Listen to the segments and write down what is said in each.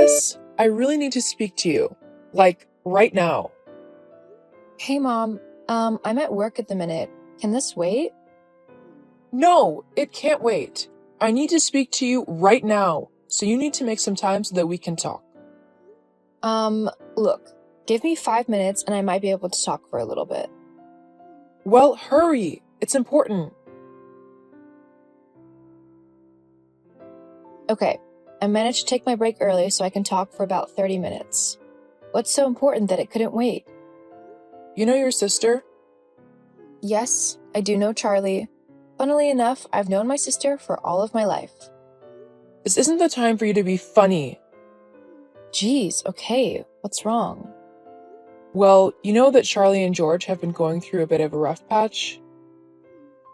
Alice, I really need to speak to you. Like, right now. Hey, Mom. I'm at work at the minute. Can this wait? No, it can't wait. I need to speak to you right now, so you need to make some time so that we can talk. Look, give me 5 minutes and I might be able to talk for a little bit. Well, hurry. It's important. Okay, I managed to take my break early so I can talk for about 30 minutes. What's so important that it couldn't wait? You know your sister? Yes, I do know Charlie. Funnily enough, I've known my sister for all of my life. This isn't the time for you to be funny. Geez, okay, what's wrong? Well, you know that Charlie and George have been going through a bit of a rough patch?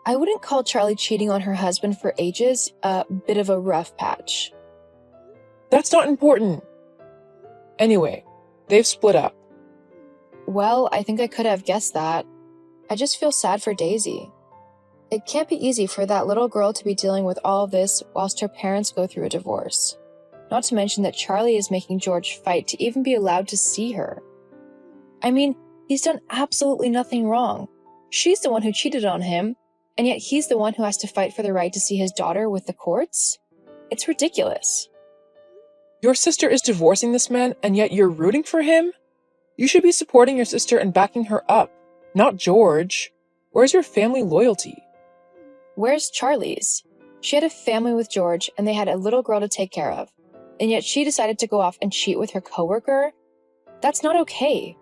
I wouldn't call Charlie cheating on her husband for ages a bit of a rough patch. That's not important. Anyway, they've split up. Well, I think I could have guessed that. I just feel sad for Daisy. It can't be easy for that little girl to be dealing with all of this whilst her parents go through a divorce. Not to mention that Charlie is making George fight to even be allowed to see her. I mean, he's done absolutely nothing wrong. She's the one who cheated on him, and yet he's the one who has to fight for the right to see his daughter with the courts? It's ridiculous. Your sister is divorcing this man, and yet you're rooting for him? You should be supporting your sister and backing her up, not George. Where's your family loyalty? Where's Charlie's? She had a family with George, and they had a little girl to take care of. And yet she decided to go off and cheat with her coworker? That's not okay.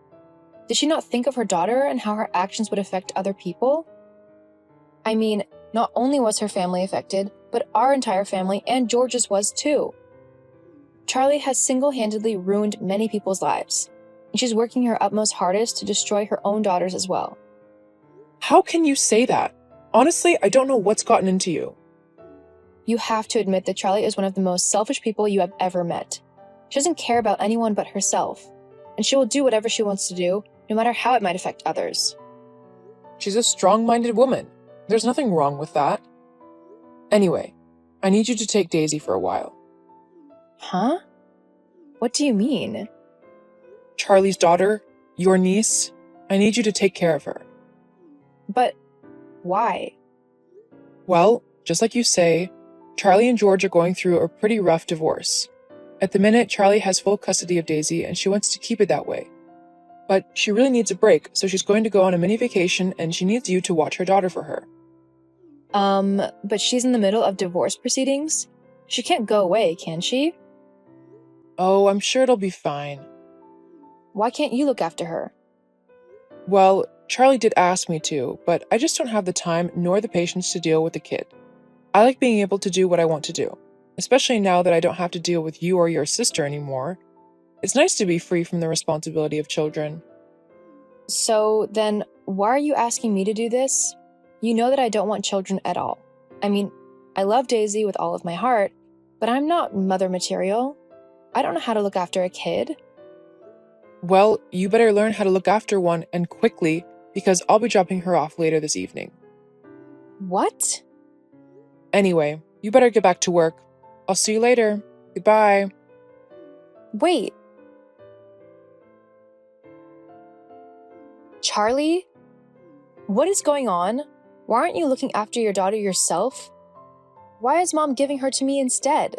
Did she not think of her daughter and how her actions would affect other people? I mean, not only was her family affected, but our entire family and George's was too. Charlie has single-handedly ruined many people's lives, and she's working her utmost hardest to destroy her own daughters as well. How can you say that? Honestly, I don't know what's gotten into you. You have to admit that Charlie is one of the most selfish people you have ever met. She doesn't care about anyone but herself, and she will do whatever she wants to do, no matter how it might affect others. She's a strong-minded woman. There's nothing wrong with that. Anyway, I need you to take Daisy for a while. Huh? What do you mean? Charlie's daughter, your niece, I need you to take care of her. But why? Well, just like you say, Charlie and George are going through a pretty rough divorce. At the minute, Charlie has full custody of Daisy and she wants to keep it that way. But she really needs a break, so she's going to go on a mini vacation and she needs you to watch her daughter for her. But she's in the middle of divorce proceedings? She can't go away, can she? Oh, I'm sure it'll be fine. Why can't you look after her? Well, Charlie did ask me to, but I just don't have the time nor the patience to deal with the kid. I like being able to do what I want to do, especially now that I don't have to deal with you or your sister anymore. It's nice to be free from the responsibility of children. So then, why are you asking me to do this? You know that I don't want children at all. I mean, I love Daisy with all of my heart, but I'm not mother material. I don't know how to look after a kid. Well, you better learn how to look after one, and quickly, because I'll be dropping her off later this evening. What? Anyway, you better get back to work. I'll see you later. Goodbye. Wait. Charlie? What is going on? Why aren't you looking after your daughter yourself? Why is Mom giving her to me instead?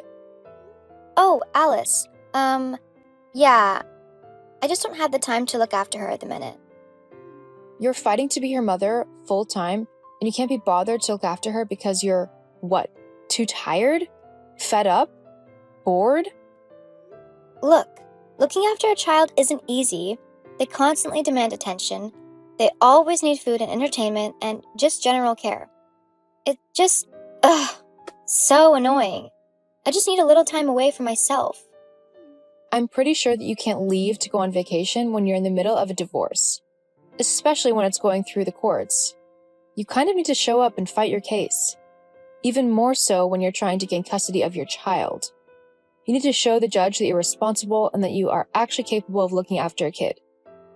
Oh, Alice. Yeah. I just don't have the time to look after her at the minute. You're fighting to be her mother full-time, and you can't be bothered to look after her because you're, what, too tired? Fed up? Bored? Look, looking after a child isn't easy. They constantly demand attention. They always need food and entertainment and just general care. It just, so annoying. I just need a little time away from myself. I'm pretty sure that you can't leave to go on vacation when you're in the middle of a divorce, especially when it's going through the courts. You kind of need to show up and fight your case. Even more so when you're trying to gain custody of your child. You need to show the judge that you're responsible and that you are actually capable of looking after a kid.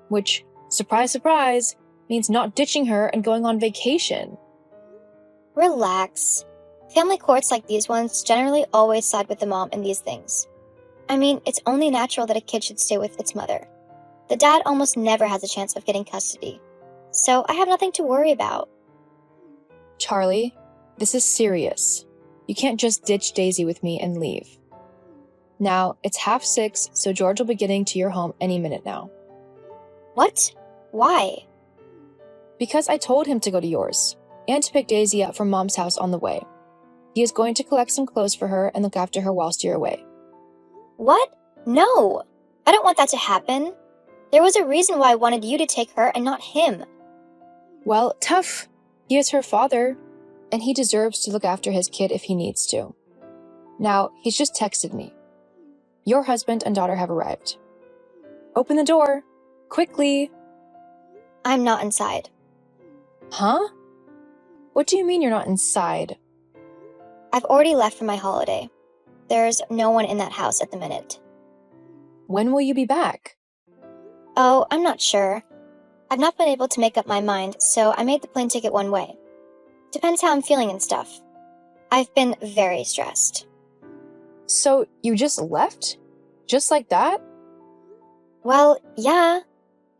Which, surprise, surprise, means not ditching her and going on vacation. Relax. Family courts like these ones generally always side with the mom in these things. I mean, it's only natural that a kid should stay with its mother. The dad almost never has a chance of getting custody, so I have nothing to worry about. Charlie, this is serious. You can't just ditch Daisy with me and leave. Now, it's 6:30, so George will be getting to your home any minute now. What? Why? Because I told him to go to yours, and to pick Daisy up from Mom's house on the way. He is going to collect some clothes for her and look after her whilst you're away. What? No! I don't want that to happen. There was a reason why I wanted you to take her and not him. Well, tough. He is her father, and he deserves to look after his kid if he needs to. Now, he's just texted me. Your husband and daughter have arrived. Open the door. Quickly. I'm not inside. Huh? What do you mean you're not inside? I've already left for my holiday. There's no one in that house at the minute. When will you be back? Oh, I'm not sure. I've not been able to make up my mind, so I made the plane ticket one way. Depends how I'm feeling and stuff. I've been very stressed. So you just left? Just like that? Well, yeah.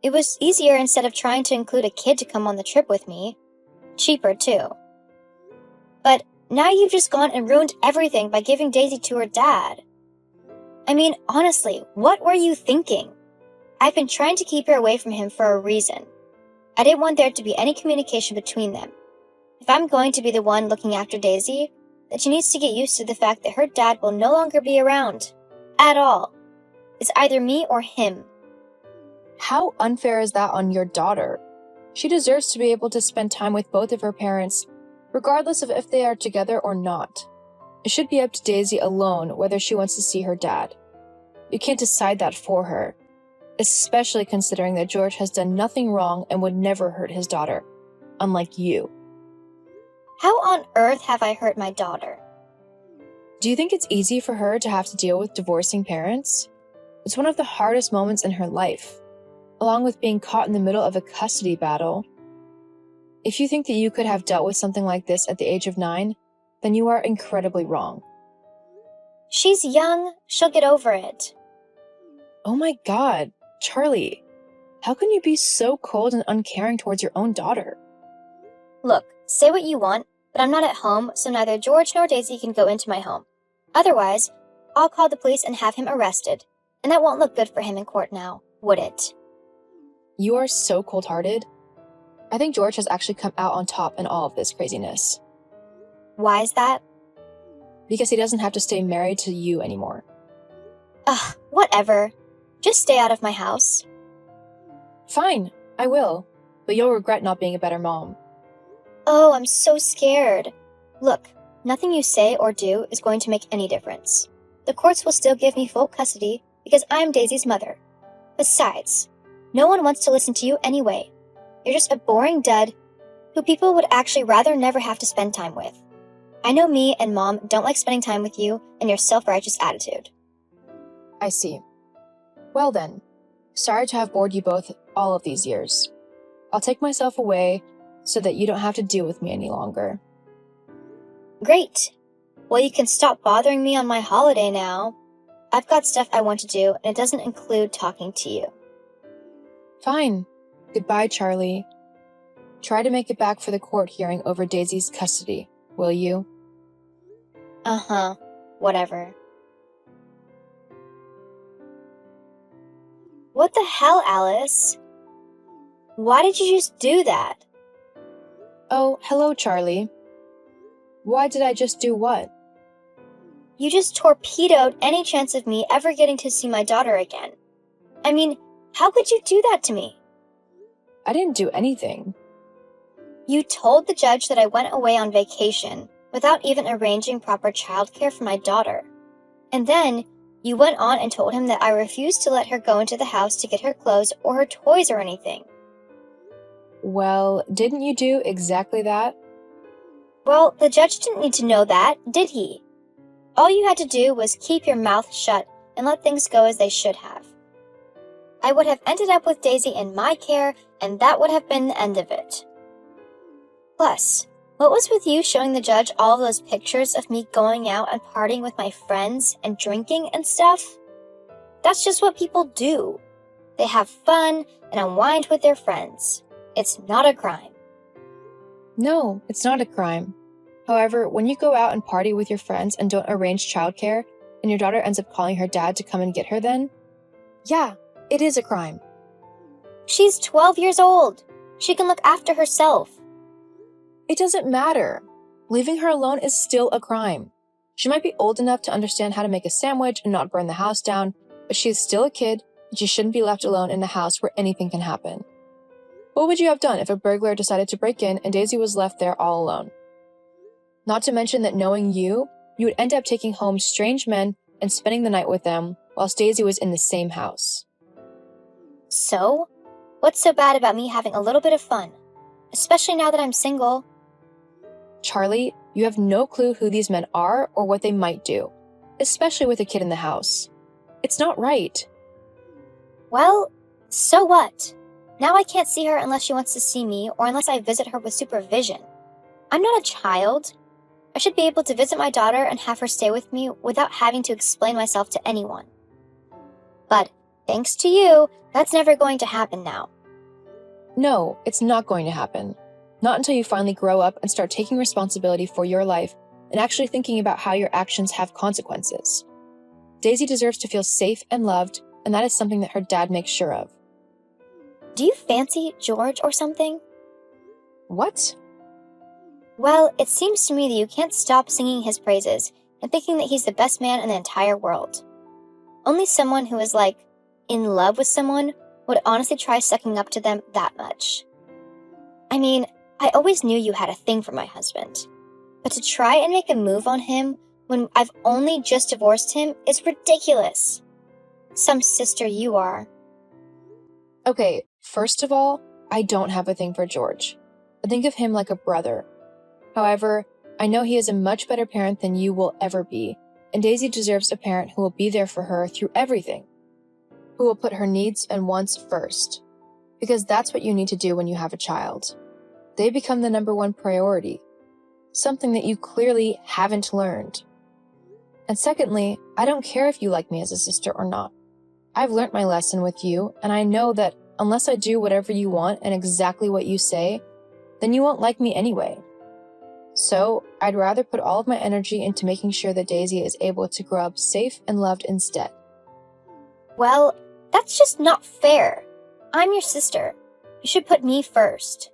It was easier instead of trying to include a kid to come on the trip with me. Cheaper, too. But now you've just gone and ruined everything by giving Daisy to her dad. I mean, honestly, what were you thinking? I've been trying to keep her away from him for a reason. I didn't want there to be any communication between them. If I'm going to be the one looking after Daisy, then she needs to get used to the fact that her dad will no longer be around. At all. It's either me or him. How unfair is that on your daughter? She deserves to be able to spend time with both of her parents, regardless of if they are together or not. It should be up to Daisy alone whether she wants to see her dad. You can't decide that for her, especially considering that George has done nothing wrong and would never hurt his daughter, unlike you. How on earth have I hurt my daughter? Do you think it's easy for her to have to deal with divorcing parents? It's one of the hardest moments in her life, along with being caught in the middle of a custody battle. If you think that you could have dealt with something like this at the age of 9, then you are incredibly wrong. She's young. She'll get over it. Oh my God, Charlie, how can you be so cold and uncaring towards your own daughter? Look, say what you want, but I'm not at home, so neither George nor Daisy can go into my home. Otherwise, I'll call the police and have him arrested, and that won't look good for him in court now, would it? You are so cold-hearted. I think George has actually come out on top in all of this craziness. Why is that? Because he doesn't have to stay married to you anymore. Ugh, whatever. Just stay out of my house. Fine, I will, but you'll regret not being a better mom. Oh, I'm so scared. Look, nothing you say or do is going to make any difference. The courts will still give me full custody because I'm Daisy's mother. Besides, no one wants to listen to you anyway. You're just a boring dud who people would actually rather never have to spend time with. I know me and Mom don't like spending time with you and your self-righteous attitude. I see. Well then, sorry to have bored you both all of these years. I'll take myself away so that you don't have to deal with me any longer. Great. Well, you can stop bothering me on my holiday now. I've got stuff I want to do, and it doesn't include talking to you. Fine. Goodbye, Charlie. Try to make it back for the court hearing over Daisy's custody, will you? Uh-huh. Whatever. What the hell, Alice? Why did you just do that? Oh, hello, Charlie. Why did I just do what? You just torpedoed any chance of me ever getting to see my daughter again. I mean, how could you do that to me? I didn't do anything. You told the judge that I went away on vacation without even arranging proper childcare for my daughter. And then you went on and told him that I refused to let her go into the house to get her clothes or her toys or anything. Well, didn't you do exactly that? Well, the judge didn't need to know that, did he? All you had to do was keep your mouth shut and let things go as they should have. I would have ended up with Daisy in my care, and that would have been the end of it. Plus, what was with you showing the judge all those pictures of me going out and partying with my friends and drinking and stuff? That's just what people do. They have fun and unwind with their friends. It's not a crime. No, it's not a crime. However, when you go out and party with your friends and don't arrange childcare, and your daughter ends up calling her dad to come and get her then, yeah, it is a crime. She's 12 years old. She can look after herself. It doesn't matter. Leaving her alone is still a crime. She might be old enough to understand how to make a sandwich and not burn the house down, but she is still a kid, and she shouldn't be left alone in a house where anything can happen. What would you have done if a burglar decided to break in and Daisy was left there all alone? Not to mention that knowing you would end up taking home strange men and spending the night with them, whilst Daisy was in the same house. So, what's so bad about me having a little bit of fun? Especially now that I'm single. Charlie, you have no clue who these men are or what they might do, especially with a kid in the house. It's not right. Well, so what? Now I can't see her unless she wants to see me or unless I visit her with supervision. I'm not a child. I should be able to visit my daughter and have her stay with me without having to explain myself to anyone. But thanks to you, that's never going to happen now. No, it's not going to happen. Not until you finally grow up and start taking responsibility for your life and actually thinking about how your actions have consequences. Daisy deserves to feel safe and loved, and that is something that her dad makes sure of. Do you fancy George or something? What? Well, it seems to me that you can't stop singing his praises and thinking that he's the best man in the entire world. Only someone who is, in love with someone would honestly try sucking up to them that much. I mean, I always knew you had a thing for my husband. But to try and make a move on him when I've only just divorced him is ridiculous. Some sister you are. Okay, first of all, I don't have a thing for George. I think of him like a brother. However, I know he is a much better parent than you will ever be, and Daisy deserves a parent who will be there for her through everything, who will put her needs and wants first, because that's what you need to do when you have a child. They become the number one priority, something that you clearly haven't learned. And secondly, I don't care if you like me as a sister or not. I've learned my lesson with you, and I know that unless I do whatever you want and exactly what you say, then you won't like me anyway. So, I'd rather put all of my energy into making sure that Daisy is able to grow up safe and loved instead. Well, that's just not fair. I'm your sister. You should put me first.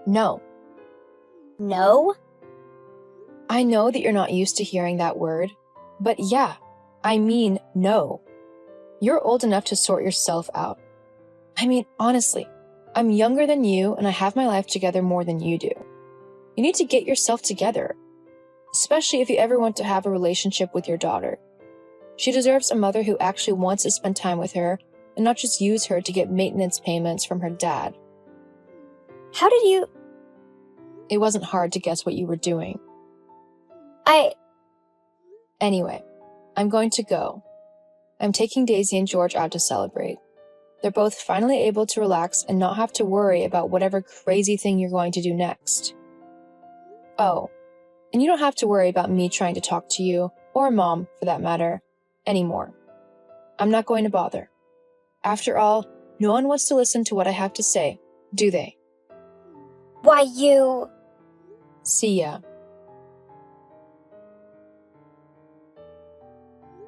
No. No? I know that you're not used to hearing that word, but yeah, I mean no. You're old enough to sort yourself out. I mean, honestly, I'm younger than you and I have my life together more than you do. You need to get yourself together, especially if you ever want to have a relationship with your daughter. She deserves a mother who actually wants to spend time with her and not just use her to get maintenance payments from her dad. How did you... It wasn't hard to guess what you were doing. Anyway, I'm going to go. I'm taking Daisy and George out to celebrate. They're both finally able to relax and not have to worry about whatever crazy thing you're going to do next. Oh, and you don't have to worry about me trying to talk to you, or Mom, for that matter, anymore. I'm not going to bother. After all, no one wants to listen to what I have to say, do they? Why, you... See ya.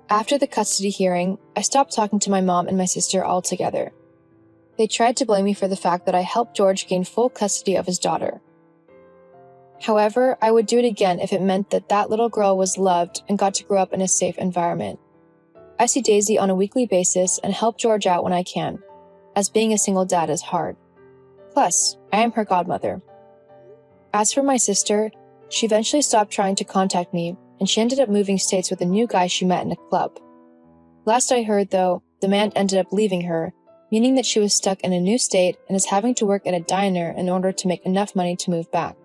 After the custody hearing, I stopped talking to my mom and my sister altogether. They tried to blame me for the fact that I helped George gain full custody of his daughter. However, I would do it again if it meant that that little girl was loved and got to grow up in a safe environment. I see Daisy on a weekly basis and help George out when I can, as being a single dad is hard. Plus, I am her godmother. As for my sister, she eventually stopped trying to contact me, and she ended up moving states with a new guy she met in a club. Last I heard, though, the man ended up leaving her, meaning that she was stuck in a new state and is having to work at a diner in order to make enough money to move back.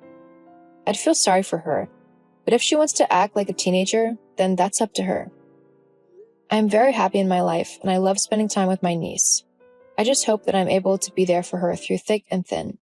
I'd feel sorry for her, but if she wants to act like a teenager, then that's up to her. I am very happy in my life, and I love spending time with my niece. I just hope that I'm able to be there for her through thick and thin.